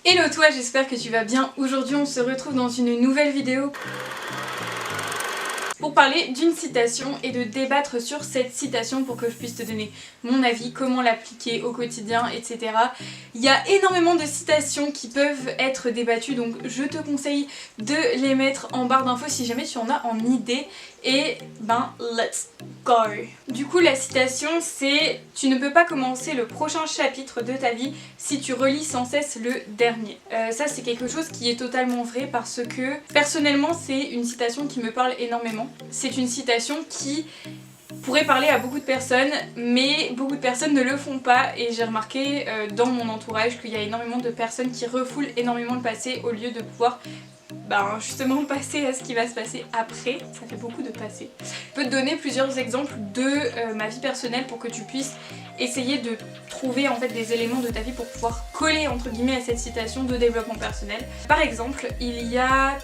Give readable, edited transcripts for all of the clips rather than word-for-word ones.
Hello toi, j'espère que tu vas bien. Aujourd'hui on se retrouve dans une nouvelle vidéo pour parler d'une citation et de débattre sur cette citation pour que je puisse te donner mon avis, comment l'appliquer au quotidien, etc. Il y a énormément de citations qui peuvent être débattues, donc je te conseille de les mettre en barre d'infos si jamais tu en as en idée. Et ben, let's go! Du coup, la citation c'est « Tu ne peux pas commencer le prochain chapitre de ta vie si tu relis sans cesse le dernier ». Ça c'est quelque chose qui est totalement vrai parce que personnellement c'est une citation qui me parle énormément. C'est une citation qui pourrait parler à beaucoup de personnes, mais beaucoup de personnes ne le font pas et j'ai remarqué dans mon entourage qu'il y a énormément de personnes qui refoulent énormément le passé au lieu de pouvoir justement passer à ce qui va se passer après. Ça fait beaucoup de passer. Je peux te donner plusieurs exemples de ma vie personnelle pour que tu puisses essayer de trouver en fait des éléments de ta vie pour pouvoir coller entre guillemets à cette citation de développement personnel. Par exemple, il y a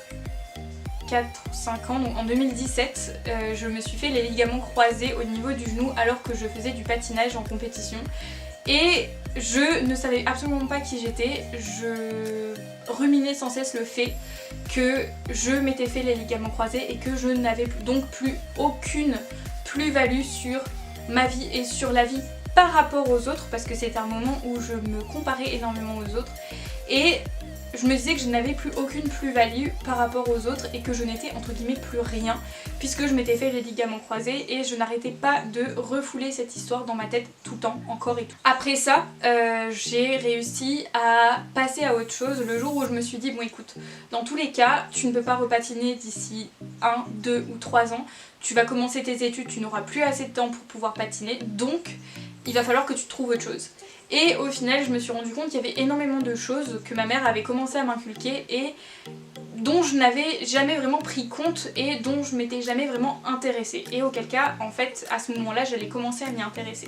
4 ou 5 ans, donc en 2017, je me suis fait les ligaments croisés au niveau du genou alors que je faisais du patinage en compétition. Et je ne savais absolument pas qui j'étais, je ruminais sans cesse le fait que je m'étais fait les ligaments croisés et que je n'avais donc plus aucune plus-value sur ma vie et sur la vie par rapport aux autres, parce que c'était un moment où je me comparais énormément aux autres et je me disais que je n'avais plus aucune plus-value par rapport aux autres et que je n'étais entre guillemets plus rien puisque je m'étais fait les ligaments croisés et je n'arrêtais pas de refouler cette histoire dans ma tête tout le temps, encore et tout. Après ça, j'ai réussi à passer à autre chose le jour où je me suis dit bon écoute, dans tous les cas, tu ne peux pas repatiner d'ici 1, 2 ou 3 ans, tu vas commencer tes études, tu n'auras plus assez de temps pour pouvoir patiner, donc il va falloir que tu trouves autre chose. Et au final je me suis rendu compte qu'il y avait énormément de choses que ma mère avait commencé à m'inculquer et dont je n'avais jamais vraiment pris compte et dont je m'étais jamais vraiment intéressée. Et auquel cas en fait à ce moment là j'allais commencer à m'y intéresser.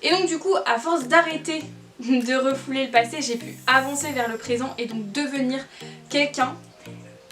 Et donc du coup à force d'arrêter de refouler le passé, j'ai pu avancer vers le présent et donc devenir quelqu'un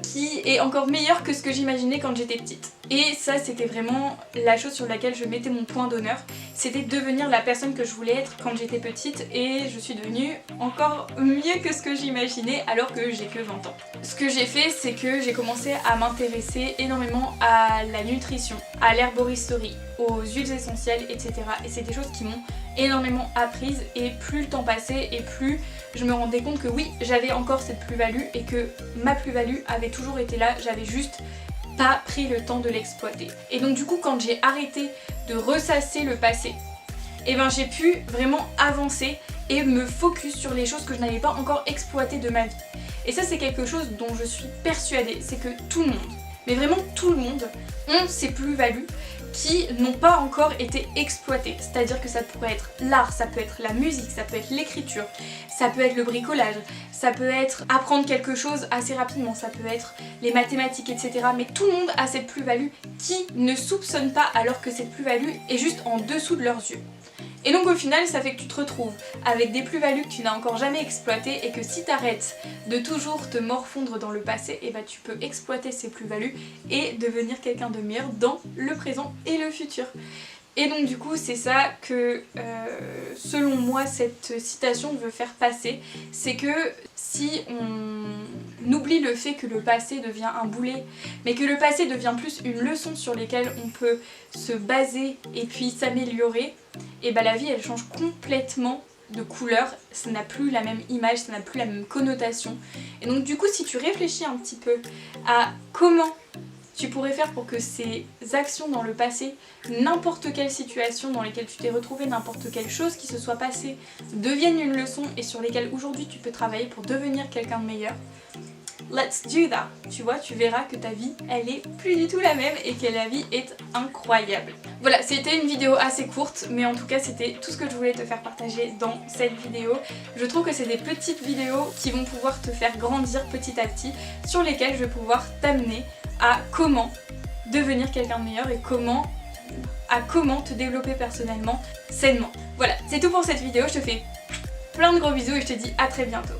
qui est encore meilleur que ce que j'imaginais quand j'étais petite. Et ça c'était vraiment la chose sur laquelle je mettais mon point d'honneur, c'était devenir la personne que je voulais être quand j'étais petite et je suis devenue encore mieux que ce que j'imaginais alors que j'ai que 20 ans. Ce que j'ai fait c'est que j'ai commencé à m'intéresser énormément à la nutrition, à l'herboristerie, aux huiles essentielles, etc. Et c'est des choses qui m'ont énormément apprise et plus le temps passait et plus je me rendais compte que oui, j'avais encore cette plus-value et que ma plus-value avait toujours été là, j'avais juste pas pris le temps de l'exploiter. Et donc du coup quand j'ai arrêté de ressasser le passé, et j'ai pu vraiment avancer et me focus sur les choses que je n'avais pas encore exploitées de ma vie. Et ça c'est quelque chose dont je suis persuadée, c'est que tout le monde, mais vraiment tout le monde, ont ces plus-values qui n'ont pas encore été exploitées. C'est-à-dire que ça pourrait être l'art, ça peut être la musique, ça peut être l'écriture, ça peut être le bricolage, ça peut être apprendre quelque chose assez rapidement, ça peut être les mathématiques, etc. Mais tout le monde a cette plus-value qui ne soupçonne pas alors que cette plus-value est juste en dessous de leurs yeux. Et donc au final ça fait que tu te retrouves avec des plus-values que tu n'as encore jamais exploitées et que si tu arrêtes de toujours te morfondre dans le passé, et tu peux exploiter ces plus-values et devenir quelqu'un de meilleur dans le présent et le futur. Et donc du coup c'est ça que selon moi cette citation veut faire passer, c'est que si on oublie le fait que le passé devient un boulet, mais que le passé devient plus une leçon sur laquelle on peut se baser et puis s'améliorer, et la vie elle change complètement de couleur, ça n'a plus la même image, ça n'a plus la même connotation. Et donc du coup si tu réfléchis un petit peu à comment tu pourrais faire pour que ces actions dans le passé, n'importe quelle situation dans laquelle tu t'es retrouvé, n'importe quelle chose qui se soit passée, deviennent une leçon et sur lesquelles aujourd'hui tu peux travailler pour devenir quelqu'un de meilleur. Let's do that. Tu vois, tu verras que ta vie, elle est plus du tout la même et que la vie est incroyable. Voilà, c'était une vidéo assez courte, mais en tout cas c'était tout ce que je voulais te faire partager dans cette vidéo. Je trouve que c'est des petites vidéos qui vont pouvoir te faire grandir petit à petit, sur lesquelles je vais pouvoir t'amener à comment devenir quelqu'un de meilleur et comment te développer personnellement sainement. Voilà, c'est tout pour cette vidéo, je te fais plein de gros bisous et je te dis à très bientôt.